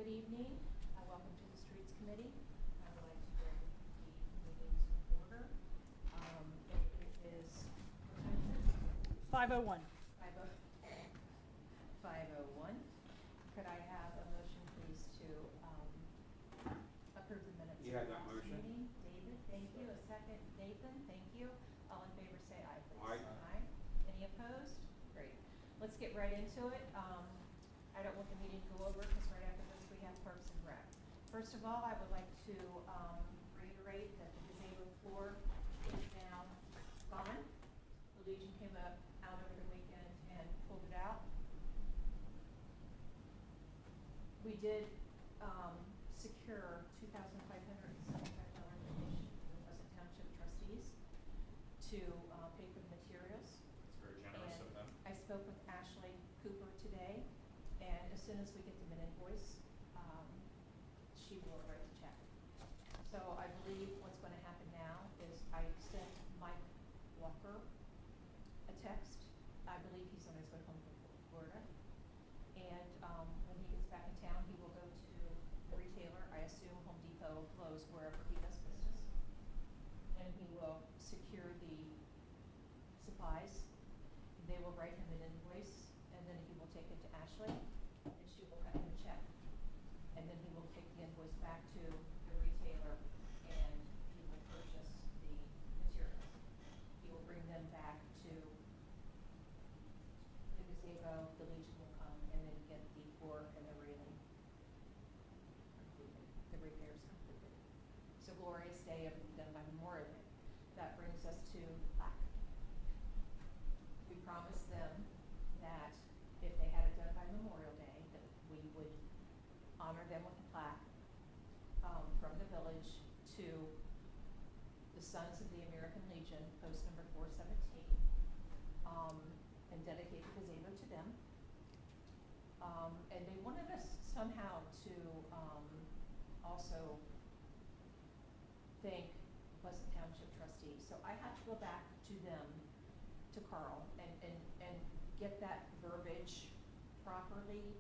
Good evening. Welcome to the Streets Committee. I would like to bring the meeting to order. It is, what time is it? 5:01. 5:01. Could I have a motion, please, to approve the minutes? You have of the that last motion? meeting? David, thank you. A second, Nathan, thank you. All in favor, say aye, please. Aye. Any opposed? Great. Let's get right into it. I don't want the meeting to go over because right after this we have Parks and Rec. First of all, I would like to reiterate that the disabled floor is now gone. The Legion came out over the weekend and pulled it out. We did secure $2,575 donation from the Pleasant Township trustees to pay for the materials. It's very generous of And them. I spoke with Ashley Cooper today, and as soon as we get them an invoice, she will write the check. So I believe what's going to happen now is I sent Mike Walker a text. I believe he's on his way home from Florida. And when he gets back in town, he will go to the retailer, I assume Home Depot, Lowe's, wherever he does business. And he will secure the supplies. They will write him an invoice, and then he will take it to Ashley, and she will cut him a check. And then he will take the invoice back to the retailer, and he will purchase the materials. He will bring them back to the gazebo, the Legion will come, and then get the floor and the railing completed, the repairs completed. So glorious day, everything done by Memorial Day. That brings us to plaque. We promised them that if they had it done by Memorial Day, that we would honor them with a plaque from the village to the Sons of the American Legion, post number 417, and dedicate the gazebo to them. And they wanted us somehow to also thank Pleasant Township trustees. So I had to go back to them, to Carl, and get that verbiage properly.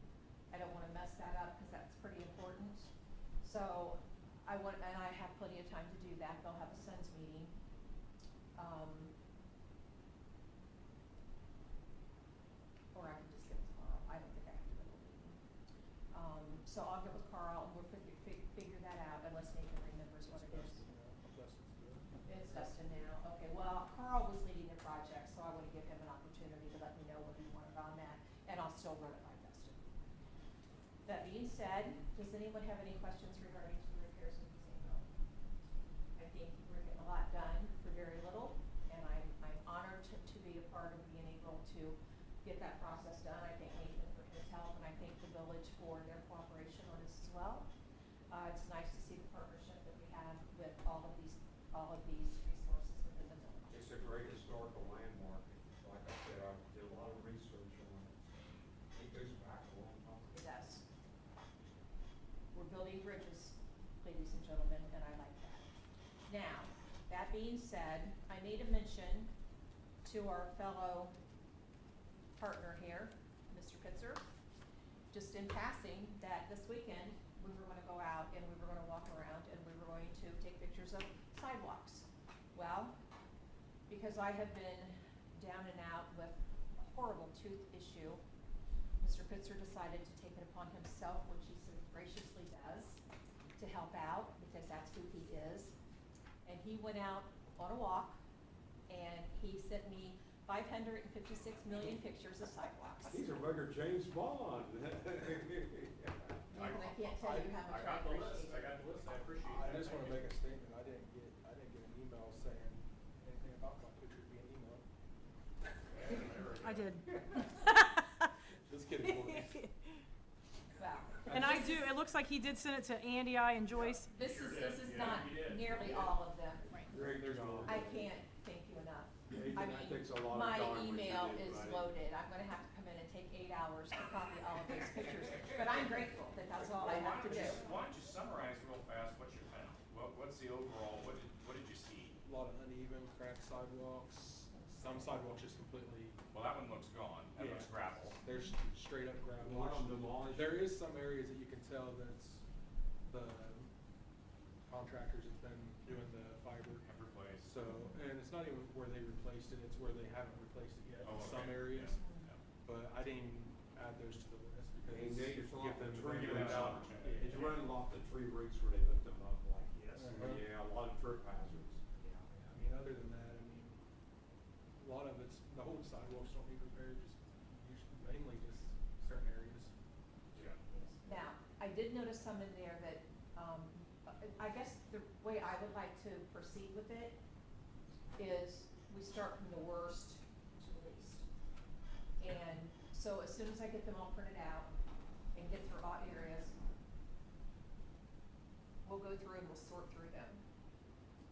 I don't want to mess that up because that's pretty important. So and I have plenty of time to do that. They'll have a Sons meeting. Or I can just get with Carl. I don't think I have to go to a meeting. So I'll get with Carl and we'll figure that out unless Nathan remembers what it is. It's Dustin now. Okay, well, Carl was leading the project, so I want to give him an opportunity to let me know what he wanted on that, and I'll still run it by Dustin. That being said, does anyone have any questions regarding to the repairs of the gazebo? I think we're getting a lot done for very little, and I'm honored to be a part of being able to get that process done. I thank Nathan for his help, and I thank the village for their cooperation on this as well. It's nice to see the partnership that we have with all of these resources within the village. It's a great historical landmark. Like I said, I did a lot of research on it. It goes back a long time. It does. We're building bridges, ladies and gentlemen, and I like that. Now, that being said, I made a mention to our fellow partner here, Mr. Pitzer, just in passing, that this weekend we were going to go out and we were going to walk around and we were going to take pictures of sidewalks. Well, because I have been down and out with a horrible tooth issue, Mr. Pitzer decided to take it upon himself, which he so graciously does, to help out because that's who he is. And he went out on a walk and he sent me 556 million pictures of sidewalks. He's a regular James Bond. I can't tell you how much I got the appreciate list, it. I got the list, I appreciate I that. just want to Thank make a you. statement. I didn't get an email saying anything about my picture being emailed. I did. Just kidding, Courtney. Wow. And I do, it looks like he did send it to Andy, I, and Joyce. This Sure is, did. this is Yeah, not you did. nearly You did. all of them. Great job. I can't thank you enough. Nathan, I that mean, takes a lot of my time when you email do it, is buddy. loaded. I'm gonna have to come in and take 8 hours to copy all of these pictures. But I'm grateful that that's all I Well, have to do. Why don't you summarize real fast what you found? What's the overall, what did you see? A lot of uneven, cracked sidewalks. Some sidewalks just completely. Well, that one looks gone, that Yeah. looks gravel. There's straight up gravel. One of them demolished. There is some areas that you can tell that's the contractors have been doing the fiber. Have replaced. So, and it's not even where they replaced it, it's where they haven't replaced it yet Oh, in some okay. areas. Yeah, yeah. But I didn't even add those to the list because And they just give off them the the tree benefit roots of out. the doubt. Yeah. It's running off the tree roots where they lift them up like this. Uh-huh. Yeah, a lot of trip hazards. Yeah, I mean, other than that, I mean, a lot of it's, the whole sidewalks don't need repair, just usually mainly just certain areas. Yeah. Now, I did notice some in there that, I guess the way I would like to proceed with it is we start from the worst to the least. And so as soon as I get them all printed out and get through all areas, we'll go through and we'll sort through them.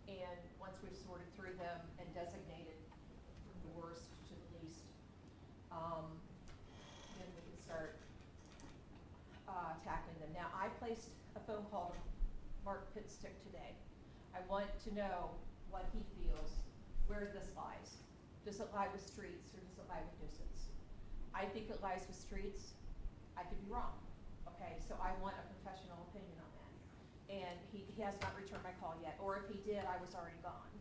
And once we've sorted through them and designated from the worst to the least, then we can start tackling them. Now, I placed a phone call to Mark Pitstick today. I want to know what he feels, where this lies. Does it lie with streets or does it lie with nuisance? I think it lies with streets. I could be wrong, okay? So I want a professional opinion on that. And he has not returned my call yet, or if he did, I was already gone.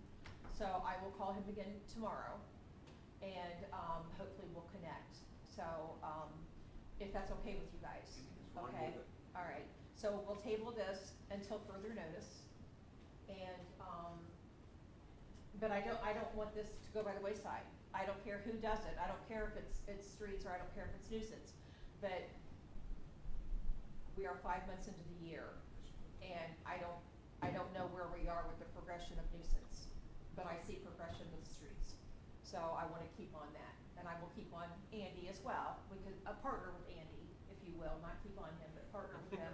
So I will call him again tomorrow and hopefully we'll connect. So if that's okay with you guys, It's fine okay? with it. All right, so we'll table this until further notice. And, but I don't want this to go by the wayside. I don't care who does it. I don't care if it's streets or I don't care if it's nuisance. But we are 5 months into the year and I don't know where we are with the progression of nuisance, but I see progression with streets. So I wanna keep on that. And I will keep on Andy as well. We could, partner with Andy, if you will, not keep on him, but partner with him.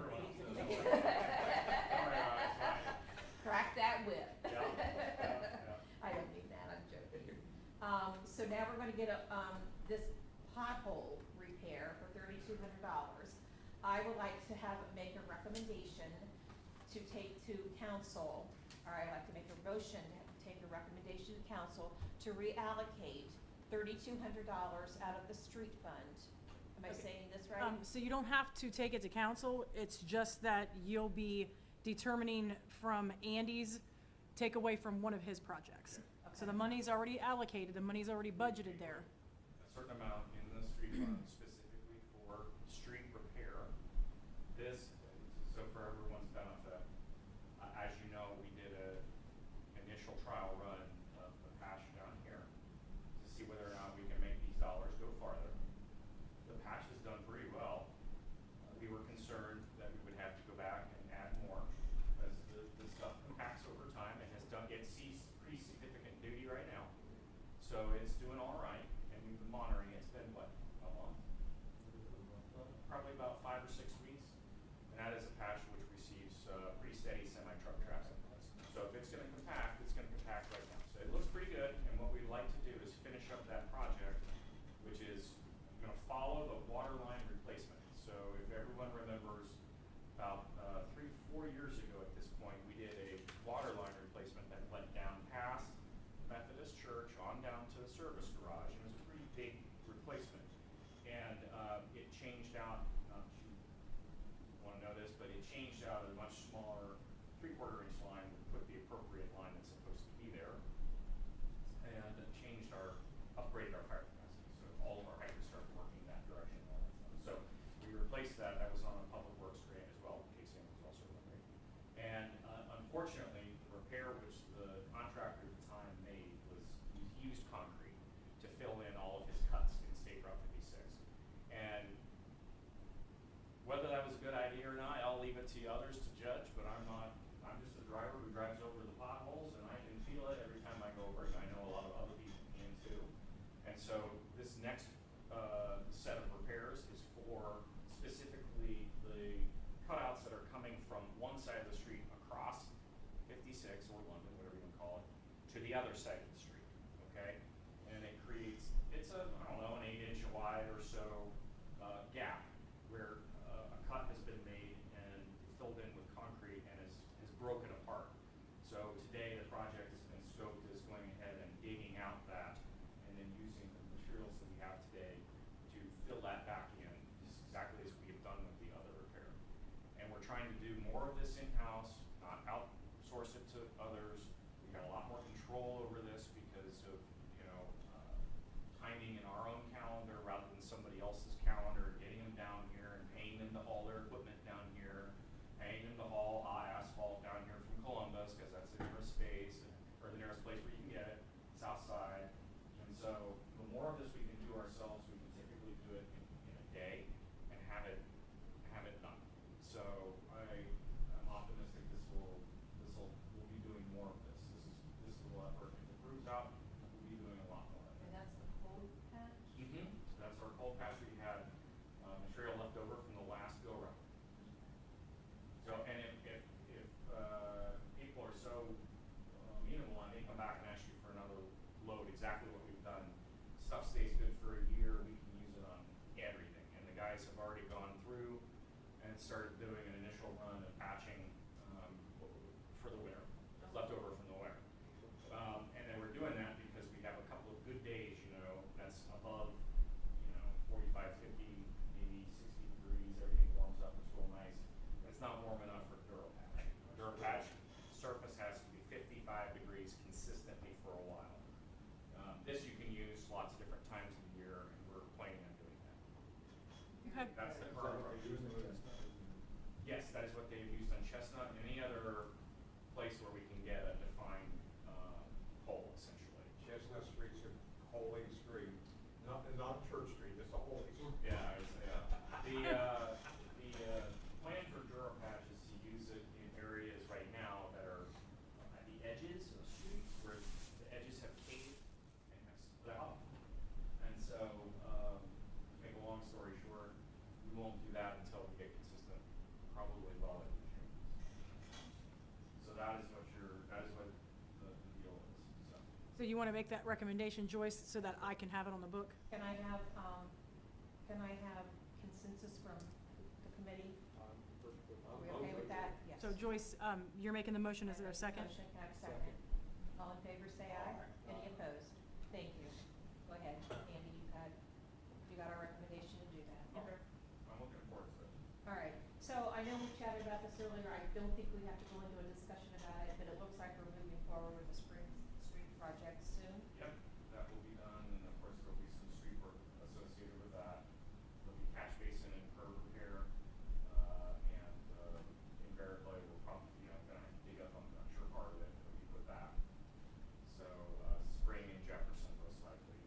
Crack that whip. Yeah, yeah. I don't mean that, I'm joking. So now we're gonna get this pothole repair for $3,200. I would like to make a recommendation to take to council, or I'd like to make a motion to take a recommendation to council to reallocate $3,200 out of the street fund. Am I Okay. saying this right? So you don't have to take it to council, it's just that you'll be determining from Andy's takeaway from one of his projects. So the Okay. money's already allocated, the money's already budgeted there. A certain amount in the street fund specifically for street repair. This, so for everyone's benefit, as you know, we did a initial trial run of the patch down here to see whether or not we can make these dollars go farther. The patch has done pretty well. We were concerned that we would have to go back and add more as the stuff compacts over time and it sees pretty significant duty right now. So it's doing all right and we've been monitoring it. It's been what, a month? Probably about 5 or 6 weeks. And that is a patch which receives pretty steady semi-truck traffic. So if it's gonna compact, it's gonna compact right now. So it looks pretty good, and what we'd like to do is finish up that project, which is gonna follow the water line replacement. So if everyone remembers, about 3-4 years ago at this point, we did a water line replacement that went down past Methodist Church on down to the service garage. It was a pretty big replacement. And it changed out, not that you wanna know this, but it changed out a much smaller 3/4 inch line, we put the appropriate line that's supposed to be there. And upgraded our fire capacity, so all of our hydrants started working that direction and all that stuff. So we replaced that was on a public works grant as well, KCM was also working. And unfortunately, the repair which the contractor at the time made was, he used concrete to fill in all of his cuts in State Route 56. And whether that was a good idea or not, I'll leave it to others to judge, but I'm just a driver who drives over the potholes and I can feel it every time I go over it, and I know a lot of other people can too. And so this next set of repairs is for specifically the cutouts that are coming from one side of the street across 56 or London, whatever you want to call it, to the other side of the street, okay? And it creates, it's an 8-inch wide or so gap where a cut has been made and filled in with concrete and is broken apart. So today the project has been scoped as going ahead and digging out that and then using the materials that we have today to fill that back in nearest place where you can get it, south side. And so the more of this we can do ourselves, we can typically do it in a day and have it done. So I'm optimistic we'll be doing more of this. This little effort, if it proves out, we'll be doing a lot more of it. And that's the cold patch? That's our cold patch. We had material left over from the last go-round. So, and if people are so amenable, and they come back and ask you for another load, exactly what we've done, stuff stays good for a year, we can use it on everything. And the guys have already gone through and started doing an initial run of patching for the winter, left over from the winter. And then we're doing that because we have a couple of good days, that's above, 45, 50, maybe 60 degrees, everything warms up, it's real nice. It's not warm enough for Durapatch. Durapatch surface has to be 55 degrees consistently for a while. This you can use lots of different times of the year, and we're planning on doing that. Okay. That's the Is that current what approach. they're using with it? Yes, that is what they've used on Chestnut and any other place where we can get a defined hole, essentially. Chestnut Street's a holy street, not Church Street, it's a holy street. Yeah, the plan for Durapatch is to use it in areas right now that are at the edges of streets where the edges have caved and have split up. And so, to make a long story short, we won't do that until we get consistent, probably well into June. So that is what the deal is, so. So you want to make that recommendation, Joyce, so that I can have it on the book? Can I have consensus from the committee? Are we okay with that? Yes. So Joyce, you're making the motion, is there a second? Motion, can I have a second? All in favor, say aye. Any opposed? Thank you. Go ahead, Andy, you got our recommendation to do that. Okay, I'm looking forward to it. All right, so I know we chatted about this earlier, I don't think we have to go into a discussion about it, but it looks like we're moving forward with the Spring Street project soon. Yep, that will be done, and of course, there'll be some street work associated with that. There'll be catch basin and curb repair, and invariably, we'll probably, gonna have to dig up, I'm sure part of it, but we put that. So, Spring and Jefferson most likely,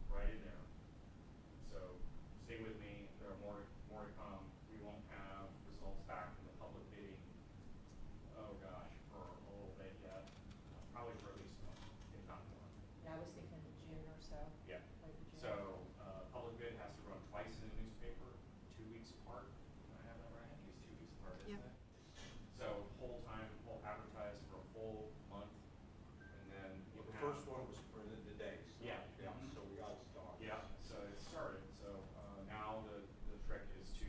right in there. So, stay with me, there are more to come. We won't have results back from the public bidding, oh gosh, for a little bit yet, probably for at least a month, if not more. Yeah, I was thinking June or so. Yeah. Late June. So, public bid has to run twice in the newspaper, 2 weeks apart. Do I have that right? I think it's 2 weeks apart, isn't Yep. it? So, whole time, we'll advertise for a full month, and then Well, we'll the have. first one was printed today, so. Yeah. Yeah, so we got started. Yeah, so it started, so, now the trick is to,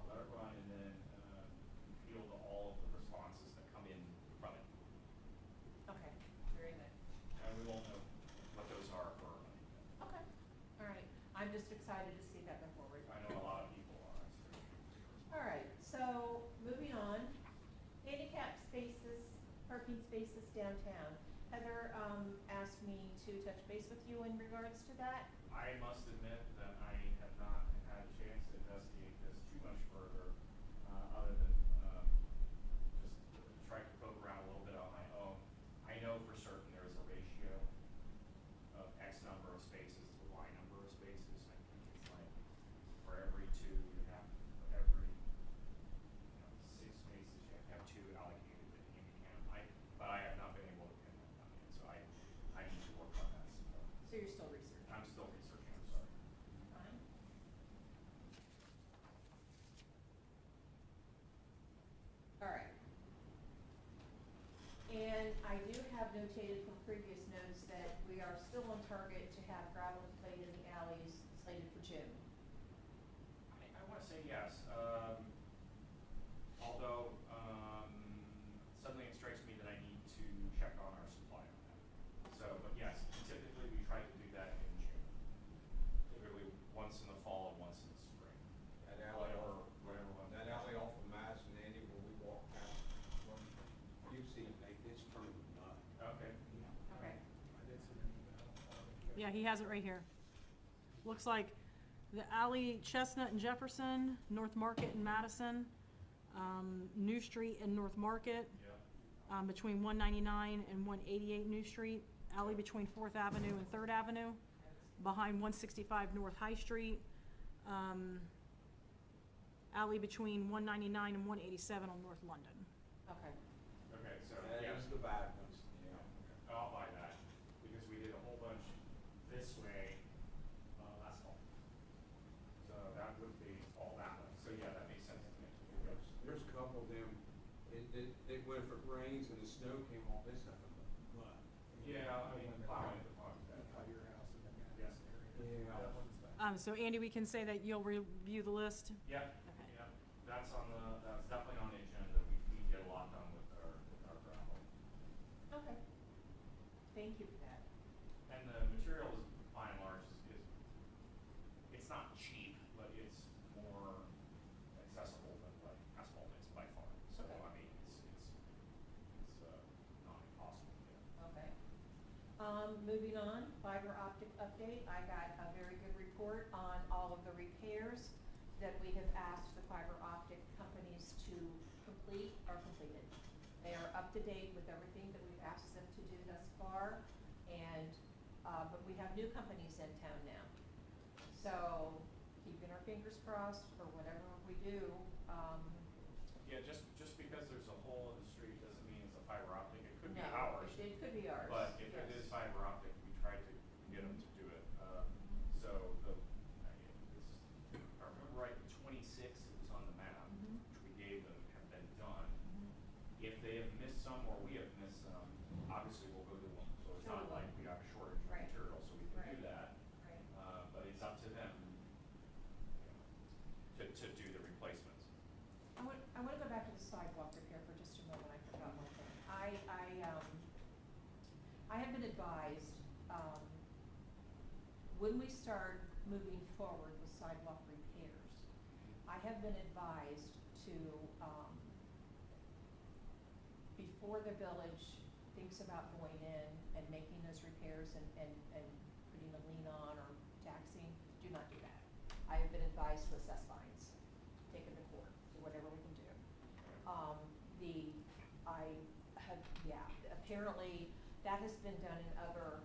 let it run and then, field all of the responses that come in from it. Okay, very good. And we won't know what those are for, Okay, all right, I'm just excited to see that go forward. I know a lot of people are, so. All right, so moving on, handicap spaces, parking spaces downtown. Heather, asked me to touch base with you in regards to that. I must admit that I have not had a chance to investigate this too much further, other than, just try to poke around a little bit on my own. I know for certain there is a ratio of X number of spaces to Y number of spaces. I think it's like for every 2, you have, every, 6 spaces, you have to have 2 allocated to handicap. But I have not been able to pin that down yet, so I need to work on that some more. So you're still researching? I'm still researching, I'm sorry. Fine. All right. And I do have notated from previous notes that we are still on target to have gravel played in the alleys slated for June. I want to say yes, although, suddenly it strikes me that I need to check on our supply on that. So, but yes, typically we try to do that in June. Typically once in the fall and once in the spring. That alley Whatever off, that alley off of Madison, Andy, where we walk past, you've seen it, it's turned to mud. Okay. Okay. I did see an email. Yeah, he has it right here. Looks like the alley Chestnut and Jefferson, North Market and Madison, New Street and North Market, Yeah. between 199 and 188 New Street, alley between 4th Avenue and 3rd Avenue, behind 165 North High Street, alley between 199 and 187 on North London. Okay. Okay, so, That yeah. is the bad ones, yeah. I'll buy that, because we did a whole bunch this way, last fall. So that would be all that way, so yeah, that makes sense to me. There's a couple of them, it went if it rains and the snow came off, it's nothing but mud. Yeah, I mean, plowing the pond. By your house and then Yes. that area. Yeah. That one's bad. So Andy, we can say that you'll review the list? Yeah, Okay. yeah, that's definitely on the agenda, we get a lot done with our gravel. Okay. Thank you for that. And the material is, by and large, is, it's not cheap, but it's more accessible than like asphalt is by far. So, Okay. I mean, it's not impossible, yeah. Okay. Moving on, fiber optic update. I got a very good report on all of the repairs that we have asked the fiber optic companies to complete are completed. They are up to date with everything that we've asked them to do thus far, and, but we have new companies in town now. So, keeping our fingers crossed for whatever we do, Yeah, just because there's a hole in the street doesn't mean it's a fiber optic, it could be no, ours. it could be ours. But if it yes. is fiber optic, we try to get them to do it. So if I remember right, the 26th, it was on the map, Mhm. which we gave them, have been done. Mhm. If they have missed some or we have missed some, obviously we'll go do them. So it's not Totally. like we have a shortage of Right. material, so we can Right. do that. Right. But it's up to them to do the replacements. I want to go back to the sidewalk repair for just a moment. I forgot one thing. I have been advised, when we start moving forward with sidewalk repairs, I have been advised to, before the village thinks about going in and making those repairs and putting a lien on or taxing, do not do that. I have been advised to assess fines, take it to court, do whatever we can do. Apparently, that has been done in other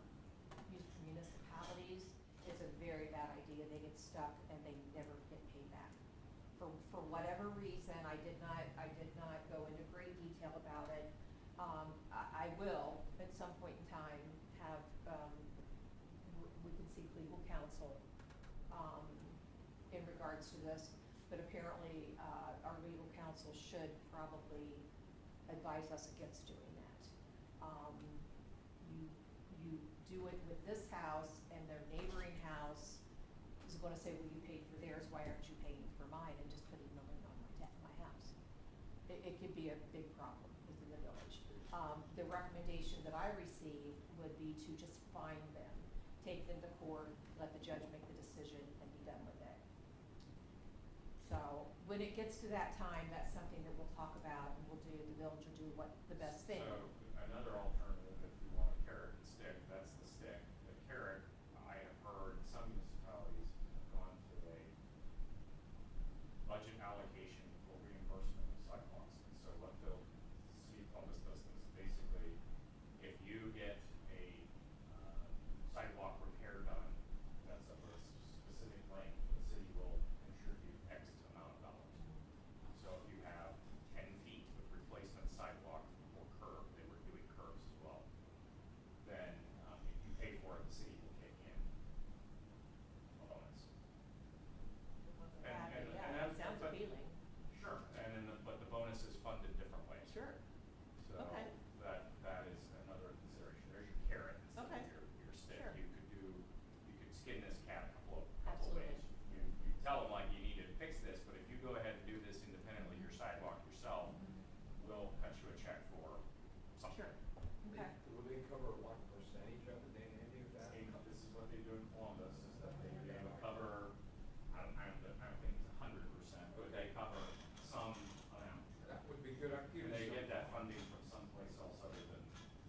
municipalities. It's a very bad idea. They get stuck and they never get paid back. For whatever reason, I did not go into great detail about it. I will, at some point in time, have, we can seek legal counsel, in regards to this, but apparently, our legal counsel should probably advise us against doing that. You do it with this house, and their neighboring house is gonna say, well, you paid for theirs, why aren't you paying for mine, and just putting a lien on my house. It could be a big problem within the village. The recommendation that I received would be to just fine them, take them to court, let the judge make the decision, and be done with it. So, when it gets to that time, that's something that we'll talk about, and we'll do, the village will do what, the best thing. So another alternative, if you want a carrot and stick, that's the stick. The carrot, I have heard some municipalities have gone to a budget allocation for reimbursement of sidewalks. And so what the city of Columbus does is basically, if you get a sidewalk repair done, that's of a specific length, the city will contribute X amount of dollars. So if you have 10 feet of replacement sidewalk or curb, they were doing curbs as well, then if you pay for it, the city will kick in a bonus. And Yeah, it that's- sounds but- appealing. Sure, and then, but the bonus is funded different ways. Sure. So Okay. that is another consideration. There's your carrot instead Okay. of your stick. Sure. You could skin this cat a couple of Absolutely. ways. You tell them like you need to fix this, but if you go ahead and do this independently, your sidewalk yourself, we'll cut you a check for something. Sure. Okay. Will they cover like a percentage of it, then, Andy, of that? This is what they do in Columbus, is that they cover, I don't think it's 100%, but they cover some amount. That would be good, I could give And they you get some. that funding from someplace else other than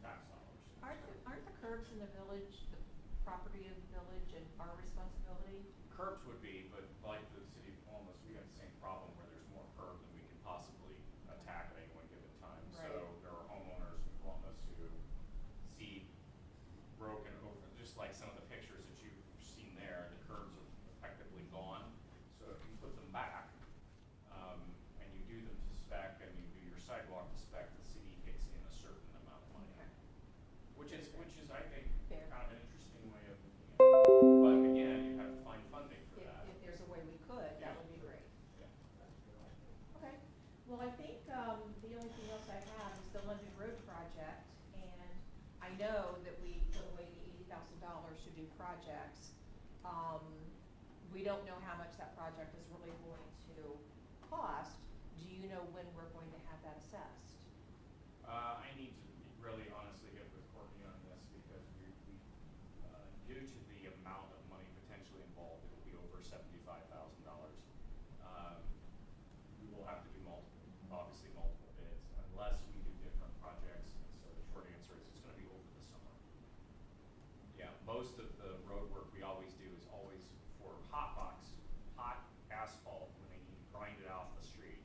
tax dollars. Aren't the curbs in the village, the property of the village and our responsibility? Curbs would be, but like the city of Columbus, we have the same problem where there's more curb than we can possibly attack at any one given time. So Right. there are homeowners just like some of the pictures that you've seen there, the curbs are effectively gone. So if you put them back, and you do them to spec and you do your sidewalk to spec, the city kicks in a certain amount of money. Okay. Which is, I think, Fair. kind of an interesting way of looking at it. But again, you have to find funding for that. If there's a way we could, that Yeah. would be great. Yeah. Okay, well, I think, the only thing else I have is the London Road project, and I know that we put away the $80,000 to do projects. We don't know how much that project is really going to cost. Do you know when we're going to have that assessed? I need to really honestly get with Courtney on this because due to the amount of money potentially involved, it'll be over $75,000. We will have to do obviously multiple bids unless we do different projects. So the short answer is it's gonna be over the summer. Yeah, most of the road work we always do is always for hot asphalt, when they need to grind it off the street,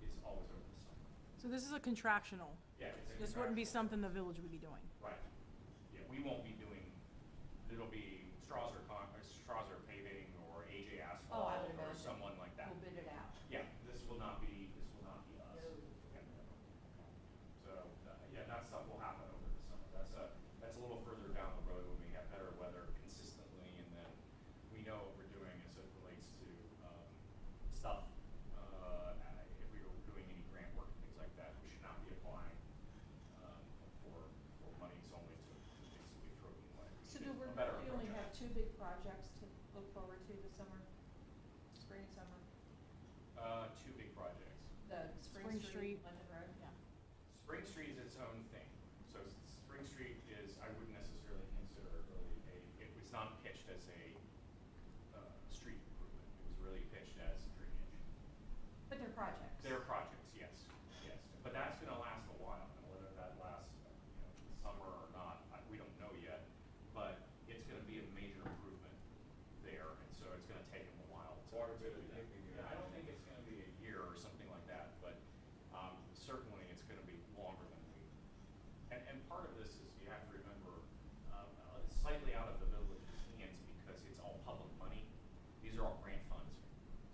is always over the summer. So this is a contractional. Yeah, it's a This wouldn't be contractual. something the village would be doing. Right. Yeah, we won't be doing, it'll be Strasser paving or AJ Oh, I Asphalt would or imagine. someone like that. We'll bid it out. Yeah, this will not be us. No. Yeah. So, yeah, that stuff will happen over the summer. That's a little further down the road when we have better weather consistently, and then we know what we're doing as it relates to, stuff. If we were doing any grant work and things like that, we should not be applying, for monies only to basically throw them away. So should do do we a better only approach. have 2 big projects to look forward to this summer? Spring, summer? 2 big projects. The Spring Street. London Road? Yeah. Spring Street is its own thing. So Spring Street is, I wouldn't necessarily consider really it was not pitched as a, street improvement. It was really pitched as drainage. But they're projects. They're projects, yes, yes. But that's gonna last a while, and whether that lasts, summer or not, we don't know yet. But it's gonna be a major improvement there, and so it's gonna take them a while to. Quite a bit do of that. digging, Yeah, yeah. I don't think it's gonna be a year or something like that, but, certainly it's gonna be longer than we. And part of this is you have to remember, it's slightly out of the village's hands because it's all public money. These are all grant funds.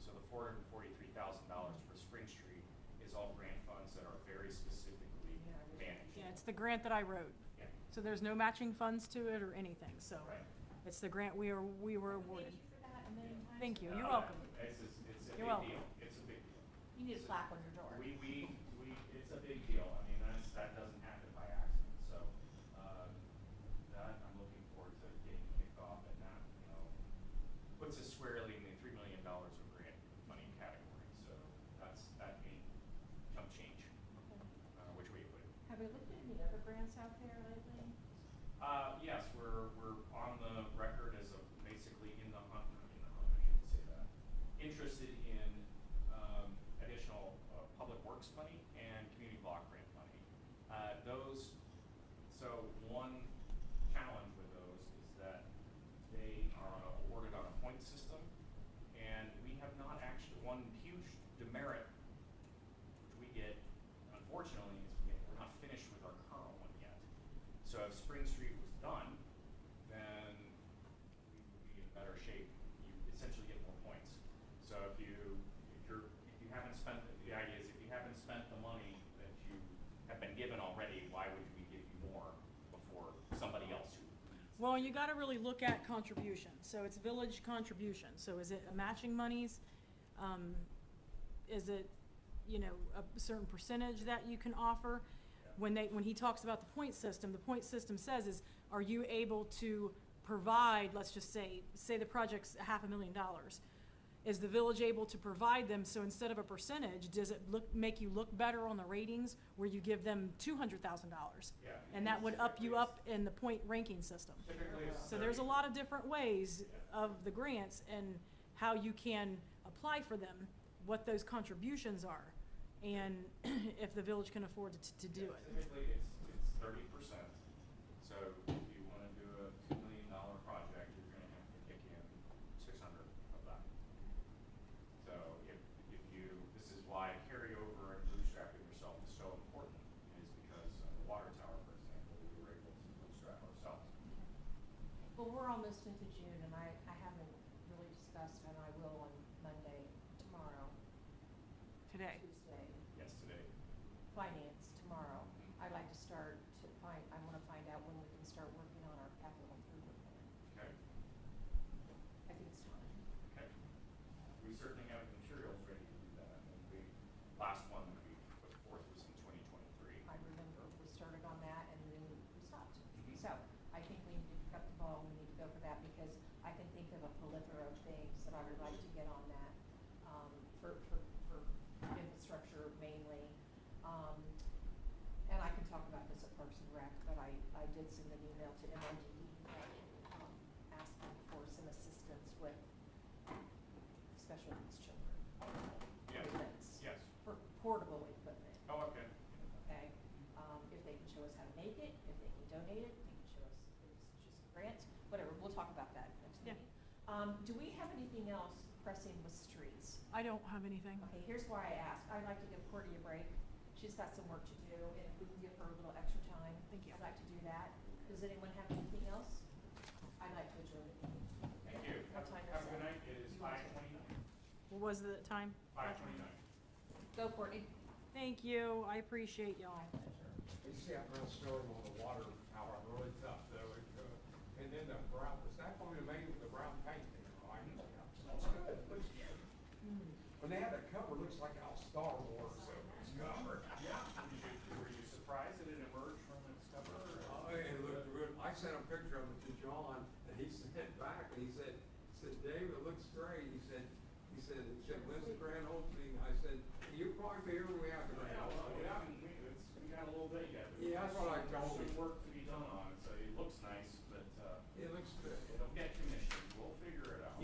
So the $443,000 for Spring Street is all grant funds that are very specifically Yeah, I was- managed. Yeah, it's the grant that I wrote. Yeah. So there's no matching funds to it or anything, so Right. it's the grant we were awarded. Thank you for that a million times. Thank you. No, You're welcome. It's a You're big welcome. deal. It's a big deal. You need a plaque on your door. It's a big deal. I mean, that doesn't happen by accident. So, that I'm looking forward to getting kicked off, and that, puts us squarely in the $3 million of grant money category. So that ain't chump change, which way you put it. Have we looked at any other grants out there lately? Yes, we're on the record as basically in the hunt, not in the hunt, I shouldn't say that. Interested in, additional, public works money and community block grant money. So one challenge with those is that they are awarded on a point system, and we have not actually, one huge demerit which we get, unfortunately, is we're not finished with our current one yet. So if Spring Street was done, then we would be in better shape. You essentially get more points. So if you haven't spent, the idea is if you haven't spent the money that you have been given already, why would we give you more before somebody else who needs it? Well, you gotta really look at contribution. So it's village contribution. So is it matching monies? Is it, a certain percentage that you can offer? When he talks about the point system says is, are you able to provide, let's just say the project's $500,000. Is the village able to provide them, so instead of a percentage, does it make you look better on the ratings where you give them $200,000? Yeah. And that would up you up in the point ranking system. Typically, it's So there's a 30. lot of different ways of the grants and how you can apply for them, what those contributions are, and if the village can afford to do it. Typically, it's 30%. So if you wanna do a $2 million project, you're gonna have to kick in 600 of that. So this is why carryover and bootstrapping yourself is so important, is because the water tower, for example, we were able to bootstrap ourselves. Well, we're almost into June, and I haven't really discussed, and I will on Monday, tomorrow, Today. Tuesday, Yes, today. finance tomorrow. I'd like to start to find, I wanna find out when we can start working on our capital improvement plan. Okay, I think it's time. okay. We certainly have the materials ready to do that. And the last one that we put forth was in 2023. I remember we started on that and then we stopped. Mhm. So I think we need to pick up the ball, we need to go for that because I can think of a plethora of things that I would like to get on that, for infrastructure mainly. And I can talk about this at Parks and Rec, but I did send an email to MRDE, asking for some assistance with special needs children. Yes, Equipments, yes. for portable equipment. Oh, okay. Okay, if they can show us how to make it, if they can donate it, they can show us, just grants, whatever, we'll talk about that next Yeah. meeting. Do we have anything else pressing with streets? I don't have anything. Okay, here's why I asked, I'd like to give Courtney a break, she's got some work to do, and if we can give her a little extra time, Thank you. I'd like to do that. Does anyone have anything else? I'd like to adjourn the meeting. Thank you. What time is Have a it? good night. It is You want to? 5:29. What was the time? 5:29. Go Courtney. Thank you, I appreciate y'all. My pleasure. You see, I'm gonna start on the water tower, really tough, though, and then the brown, is that going to make with the brown paint there, right? Looks good, looks good. When they have that cover, it looks like out of Star Wars, so it's covered. Were you surprised that it emerged from its cover? Oh, it looked good. I sent a picture of it to John, and he sent back, and he said, Dave, it looks great. He said, when's the grand opening? I said, you'll probably be here when we have the grand Yeah, well, opening. yeah, we got a little bit yet. Yeah, that's what I told him. Some work